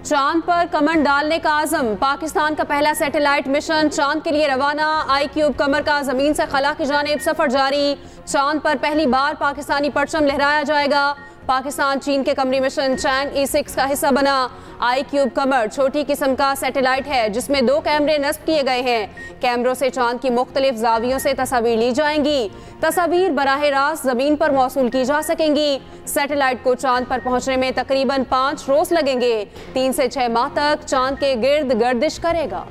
चांद पर कमर डालने का आज़म, पाकिस्तान का पहला सैटेलाइट मिशन चांद के लिए रवाना। आई-क्यूब कमर का जमीन से खला की जानिब सफर जारी। चांद पर पहली बार पाकिस्तानी परचम लहराया जाएगा। पाकिस्तान चीन के कमरी मिशन चैंग E6 का हिस्सा बना। आई-क्यूब कमर छोटी किस्म का सैटेलाइट है जिसमें 2 कैमरे नस्ब किए गए हैं। कैमरों से चांद की मुख्तलिफ जावियों से तस्वीर ली जाएंगी। तस्वीर बराह रास्त जमीन पर मौसूल की जा सकेंगी। सैटेलाइट को चांद पर पहुंचने में तकरीबन 5 रोज लगेंगे। 3 से 6 माह तक चांद के गिर्द गर्दिश करेगा।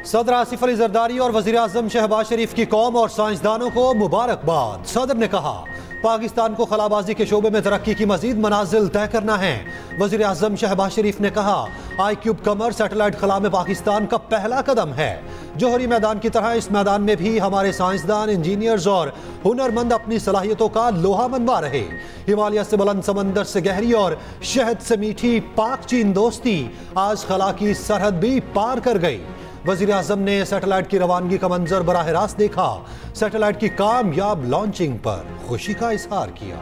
सदर आसिफ अली जरदारी और वज़ीर आज़म शहबाज शरीफ की कौम और साइंसदानों को मुबारकबाद। सदर ने कहा पाकिस्तान को खलाबाजी के शोबे में तरक्की की मजीद मनाजिल तय करना है। वज़ीर आज़म शहबाज शरीफ ने कहा आई-क्यूब कमर सैटेलाइट खला में पाकिस्तान का पहला कदम है। जोहरी मैदान की तरह इस मैदान में भी हमारे साइंसदान, इंजीनियर्स और हुनरमंद अपनी सलाहियतों का लोहा मनवा रहे। हिमालय से बुलंद, समंदर से गहरी और शहद से मीठी पाक चीन दोस्ती आज खला की सरहद भी पार कर गई। वज़ीर आज़म ने सैटेलाइट की रवानगी का मंजर बराह रास्त देखा। सैटेलाइट की कामयाब लॉन्चिंग पर खुशी का इजहार किया।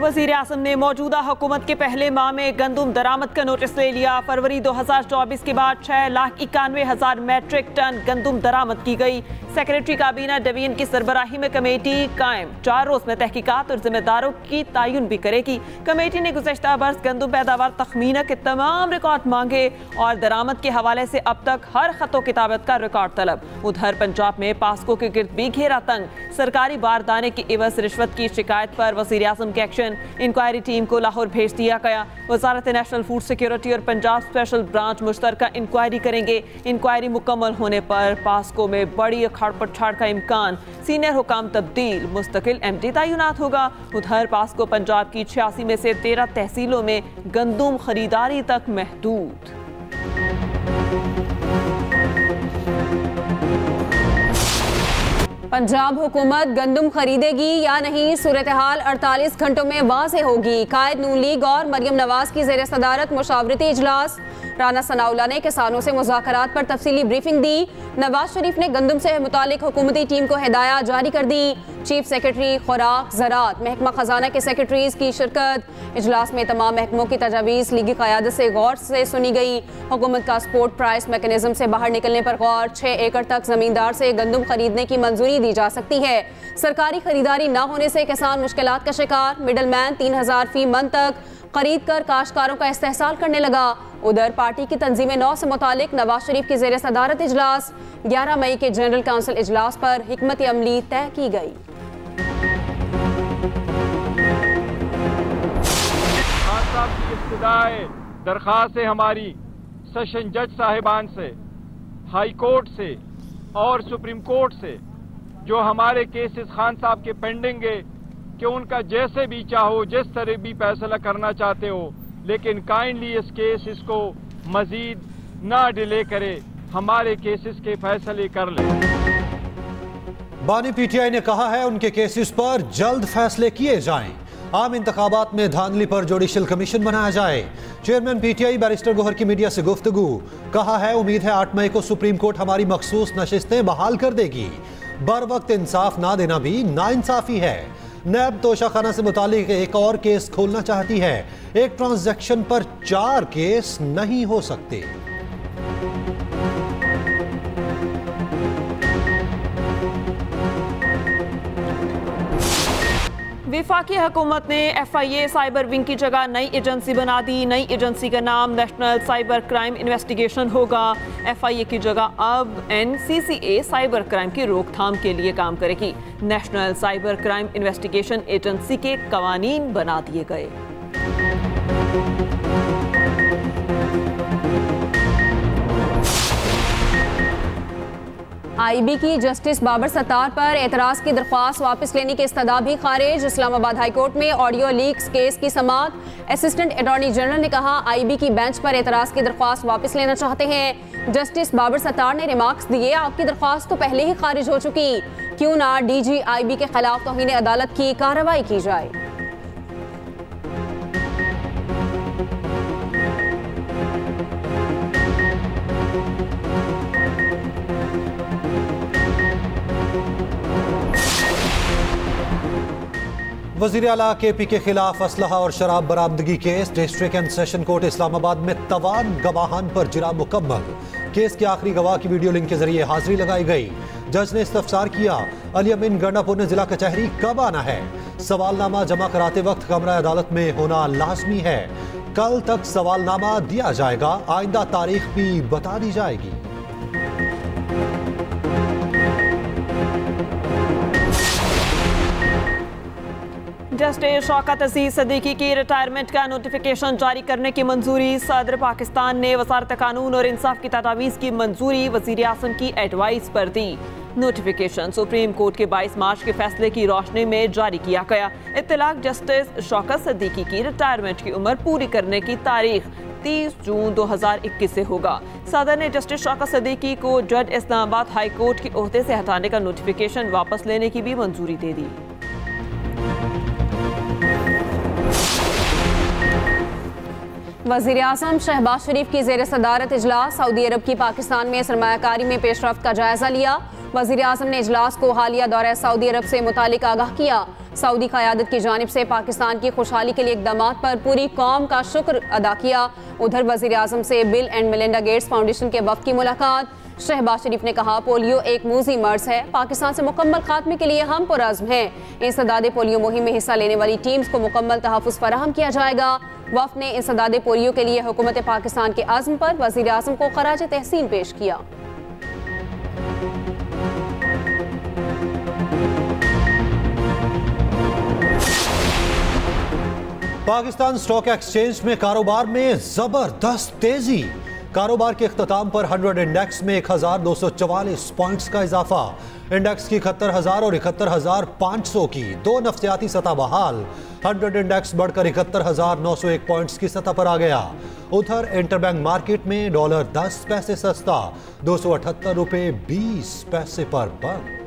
वज़ीर आज़म ने मौजूदा हुकूमत के पहले माह में गंदुम दरामद का नोटिस ले लिया। फरवरी 2024 के बाद 6,91,000 मैट्रिक टन गंदुम दरामद की गई। सेक्रेटरी काबीना डवीन की सरबराही में कमेटी कायम 4 रोज में तहकीकात और जिम्मेदारों की तयन भी करेगी। कमेटी ने गुज़श्ता बरस गंदुम पैदावार तखमीना के तमाम रिकॉर्ड मांगे और दरामद के हवाले से अब तक हर खतो किताबत का रिकॉर्ड तलब। उधर पंजाब में पास्को के गिर्द भी घेरा तंग। सरकारी बारदाने की एवज रिश्वत की शिकायत पर वज़ीर आज़म के एक्शन। इंक्वायरी टीम को लाहौर भेज दिया गया। वजारत नेशनल फूड सिक्योरिटी और पंजाब स्पेशल ब्रांच मुश्तरका इंक्वायरी करेंगे। इंक्वायरी मुकम्मल होने पर पास्को में बड़ी अखाड़ पछाड़ का इम्कान। सीनियर हुकाम तब्दील, मुस्तकिल MD तैनात होगा। उधर पास्को पंजाब की 86 में से 13 तहसीलों में गंदुम खरीदारी तक महदूद। पंजाब हुकूमत गंदुम खरीदेगी या नहीं, सूरत हाल 48 घंटों में वाज़ेह होगी। कायद नून लीग और मरियम नवाज की ज़ेर सदारत मुशावरती इजलास। राना सनाउल्लाह ने किसानों से मुज़ाकरात पर तफसीली ब्रीफिंग दी। नवाज शरीफ ने गंदुम से मुतालिक हुकूमती टीम को हिदायत जारी कर दी। चीफ सेक्रेटरी खुराक, ज़राअत, महकमा खजाना के सेक्रेटरीज की शिरकत। इजलास में तमाम महकमों की तजावीज़ लीगी क़यादत से गौर से सुनी गई। हुकूमत का स्पोर्ट प्राइस मैकेनिज्म से बाहर निकलने पर गौर। 6 एकड़ तक जमींदार से गंदुम खरीदने की मंजूरी दी जा सकती है। सरकारी खरीदारी न होने से किसान मुश्किलात का शिकार। मिडल मैन 3,000 फी मन तक खरीद कर काश्तकारों का इस्तेहसाल करने लगा। उधर पार्टी की तंजीम नौ से मुतालिक नवाज शरीफ की ज़ेर सदारत इजलास। 11 मई के जनरल काउंसिल इजलास पर हिकमत अमली तय की गई। खान साहब की इब्तिदाई दरख्वास्त है हमारी सेशन जज साहिबान से, हाई कोर्ट से और सुप्रीम कोर्ट से, जो हमारे केसेस खान साहब के पेंडिंग है, कि उनका जैसे भी चाहो, जिस तरह भी फैसला करना चाहते हो, लेकिन काइंडली इस केस इसको मजीद ना डिले करे, हमारे केसेस के फैसले कर ले। बानी PTI ने कहा है उनके केसेस पर जल्द फैसले किए जाएं। आम इंतखाबात में धांधली पर जुडिशल कमीशन बनाया जाए। चेयरमैन PTI बैरिस्टर गोहर की मीडिया से गुफ्तगू। कहा है उम्मीद है 8 मई को सुप्रीम कोर्ट हमारी मखसूस नशिस्तें बहाल कर देगी। बर वक्त इंसाफ ना देना भी नाइंसाफी है। नैब तोशाखाना से मुतालिक एक और केस खोलना चाहती है। एक ट्रांजैक्शन पर 4 केस नहीं हो सकते। वफाकी हुकूमत ने FIA साइबर विंग की जगह नई एजेंसी बना दी। नई एजेंसी का नाम नेशनल साइबर क्राइम इन्वेस्टिगेशन होगा। FIA की जगह अब NCCA साइबर क्राइम की रोकथाम के लिए काम करेगी। National cyber crime investigation agency के कवानीन बना दिए गए। IB की जस्टिस बाबर सत्तार पर एतराज की दरख्वास्त वापस लेने की इस्तदा भी खारिज। इस्लामाबाद हाई कोर्ट में ऑडियो लीक्स केस की समाअत। असिस्टेंट अटॉर्नी जनरल ने कहा IB की बेंच पर एतराज की दरख्वास्त वापस लेना चाहते हैं। जस्टिस बाबर सत्तार ने रिमार्क्स दिए, आपकी दरख्वास्त तो पहले ही खारिज हो चुकी, क्यों ना DG IB के खिलाफ तौहीन अदालत की कार्रवाई की जाए। वज़ीर आला KP के खिलाफ असलहा और शराब बरामदगी case. District and session court Islamabad में तवान गवाहान पर जिरा मुकम्मल। केस के आखिरी गवाह की वीडियो लिंक के जरिए हाजिरी लगाई गई। जज ने इस्तफसार किया, अली अमीन गंडापुर ने जिला कचहरी कब आना है। सवालनामा जमा कराते वक्त कमरा अदालत में होना लाजमी है। कल तक सवालनामा दिया जाएगा, आइंदा तारीख भी बता दी जाएगी। जस्टिस शौकत अजीज सिद्दीकी की रिटायरमेंट का नोटिफिकेशन जारी करने की मंजूरी। सदर पाकिस्तान ने वजारत कानून और इंसाफ की तजावीज़ की मंजूरी वज़ीर आज़म की एडवाइस पर दी। नोटिफिकेशन सुप्रीम कोर्ट के 22 मार्च के फैसले की रोशनी में जारी किया गया। इत्तलाक जस्टिस शौकत सिद्दीकी की रिटायरमेंट की उम्र पूरी करने की तारीख 30 जून 2021 से होगा। सदर ने जस्टिस शौकत सिद्दीकी को जज इस्लामाबाद हाई कोर्ट के ओहदे से हटाने का नोटिफिकेशन वापस लेने की भी मंजूरी दे दी। वज़ीर आज़म शहबाज शरीफ की ज़ेर सदारत इजलास। सऊदी अरब की पाकिस्तान में सरमायाकारी में पेशरफ्त का जायजा लिया। वज़ीर आज़म ने इजलास को हालिया दौरे सऊदी अरब से मुतालिक आगाह किया। सऊदी क़यादत की जानिब से पाकिस्तान की खुशहाली के लिए इक़दामात पर पूरी कौम का शुक्र अदा किया। उधर वज़ीर आज़म से bill and Melinda Gates foundation के वफ़द की मुलाकात। शहबाज शरीफ ने कहा, पोलियो एक मूजी मर्ज है, पाकिस्तान से मुकम्मल खात्मे के लिए हम पुरअज़्म हैं। इंसदादे पोलियो मुहिम में हिस्सा लेने वाली टीम्स को मुकम्मल तहफ़्फ़ुज़ फराहम किया जाएगा। वफ़द ने इंसदादे पोलियो के लिए हुकूमत पाकिस्तान के आज़म पर वज़ीर आज़म को ख़राज तहसीन पेश किया। पाकिस्तान स्टॉक एक्सचेंज में कारोबार में जबरदस्त तेजी। कारोबार के इख्तिताम पर 100 इंडेक्स में 1244 पॉइंट्स का इजाफा। इंडेक्स की 71,000 और 71,500 की दो नफ्सियाती सतह बहाल। 100 इंडेक्स बढ़कर 71,901 पॉइंट्स की सतह पर आ गया। उधर इंटरबैंक मार्केट में डॉलर 10 पैसे सस्ता, 278 रुपए 20 पैसे पर बंद।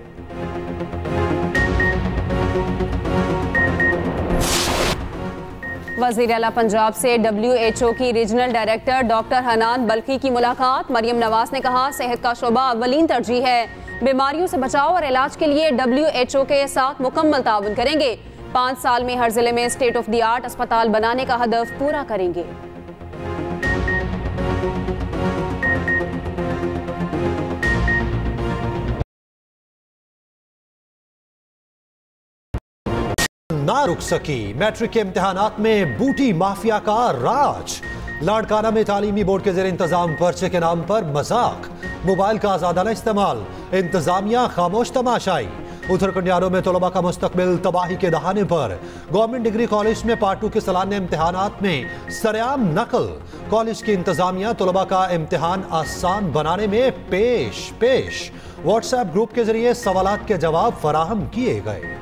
वज़ीर आला पंजाब से WHO की regional director doctor Hanan Balkhi की मुलाकात। मरियम नवाज ने कहा, सेहत का शोबा अव्वलीन तरजीह है, बीमारियों से बचाव और इलाज के लिए WHO के साथ मुकम्मल ताउन करेंगे। 5 साल में हर जिले में स्टेट ऑफ द आर्ट अस्पताल बनाने का हदफ पूरा करेंगे। ना रुक सकी, मैट्रिक के इम्तिहानात में बूटी माफिया का राज। लाड़काना में तालीमी बोर्ड के जेर इंतजाम पर्चे के नाम पर मजाक, मोबाइल का आजादाना इस्तेमाल, इंतजामिया खामोश तमाशाई। उधर कंडियारों में तलबा का मुस्तकबिल तबाही के दहाने पर। गवर्नमेंट डिग्री कॉलेज में पार्ट 2 के सालाना इम्तिहानात में सरेआम नकल। कॉलेज की इंतजामिया तलबा का इम्तिहान आसान बनाने में पेश। व्हाट्सएप ग्रुप के जरिए सवालात के जवाब फराहम किए गए।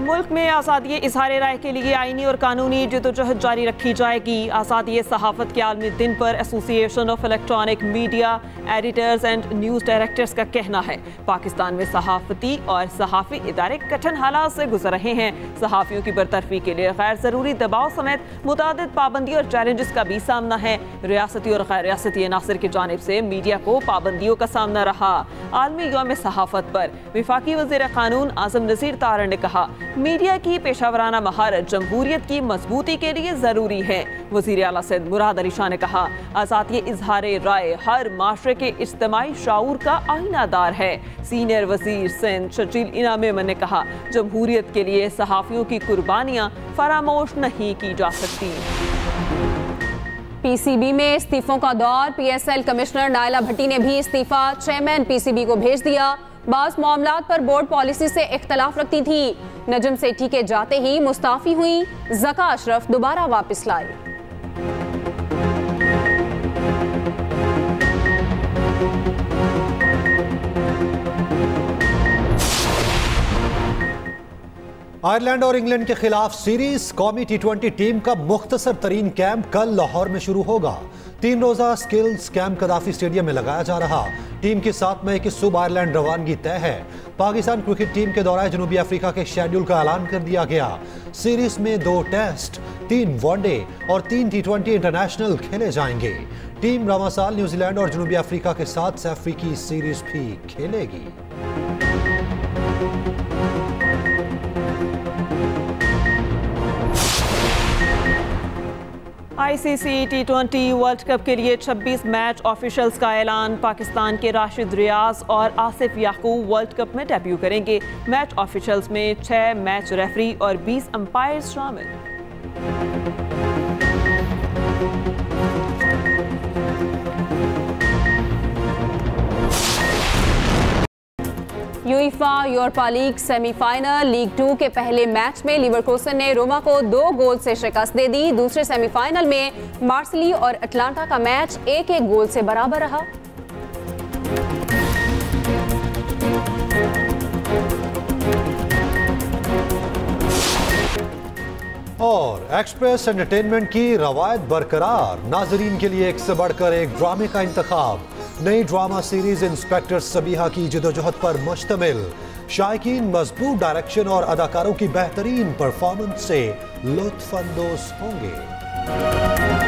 मुल्क में आज़ादी इज़हार राय के लिए आईनी और कानूनी जदोजहद जारी रखी जाएगी। आज़ादी सहाफ़त के आलमी दिन पर association of electronic media editors and news directors का कहना है, पाकिस्तान में सहाफ़ती और सहाफ़ी इदारे कठिन हालात से गुजर रहे हैं। सहाफ़ियों की बरतरफी के लिए गैर ज़रूरी दबाव समेत मुतादिद पाबंदी और चैलेंजेस का भी सामना है। रियासती और गैर रियासती अनासर की जानिब से मीडिया को पाबंदियों का सामना रहा। आलमी यौम सहाफ़त पर वफाकी वज़ीर क़ानून आज़म नज़ीर तारड़ ने कहा, मीडिया की पेशावराना महारत जमहूरियत की मजबूती के लिए जरूरी है। वज़ीर आला सैयद मुराद अली शाह ने कहा, आज़ादी इज़हार राय हर माशरे के इज्तिमाई शाऊर का आईनादार है। सीनियर वज़ीर सिंध शकील इनाम ने कहा, जमहूरियत के लिए सहाफ़ियों की कुर्बानियाँ फरामोश नहीं की जा सकती। PCB में इस्तीफों का दौर। PSL कमिश्नर नायला भट्टी ने भी इस्तीफा चेयरमैन PCB को भेज दिया। बाज़ मामलात पर बोर्ड पॉलिसी से इख्तलाफ रखती थी। नजम सेठी के जाते ही मुस्ताफी हुई, ज़का अशरफ दोबारा वापस लाई। आयरलैंड और इंग्लैंड के खिलाफ सीरीज। कौमी T20 टीम का मुख्तसर तरीन कैंप कल लाहौर में शुरू होगा। 3 रोजा स्किल्स कैंप कदाफी स्टेडियम में लगाया जा रहा। टीम की 7 मई की सुबह आयरलैंड रवानगी तय है। पाकिस्तान क्रिकेट टीम के दौरान जनूबी अफ्रीका के शेड्यूल का ऐलान कर दिया गया। सीरीज में 2 टेस्ट, 3 वनडे और 3 T20 इंटरनेशनल खेले जाएंगे। टीम रवां साल न्यूजीलैंड और जनूबी अफ्रीका के साथ अफ्रीकी सीरीज भी खेलेगी। ICC T20 वर्ल्ड कप के लिए 26 मैच ऑफिशियल्स का ऐलान। पाकिस्तान के राशिद रियाज और आसिफ याकूब वर्ल्ड कप में डेब्यू करेंगे। मैच ऑफिशियल्स में 6 मैच रेफरी और 20 अंपायर शामिल। यूईफा यूरोपा लीग सेमीफाइनल। लीग 2 के पहले मैच में लीवरकूसन ने रोमा को 2 गोल से शिकस्त दे दी। दूसरे सेमीफाइनल में मार्सेली और अटलांटा का मैच 1-1 गोल से बराबर रहा। और एक्सप्रेस एंटरटेनमेंट की रवायत बरकरार, नाजरीन के लिए एक से बढ़कर एक ड्रामे का इंतखाब। नई ड्रामा सीरीज इंस्पेक्टर सबीहा की जदोजहद पर मुश्तमिल। शायकीन मजबूत डायरेक्शन और अदाकारों की बेहतरीन परफॉर्मेंस से लुत्फ अंदोज होंगे।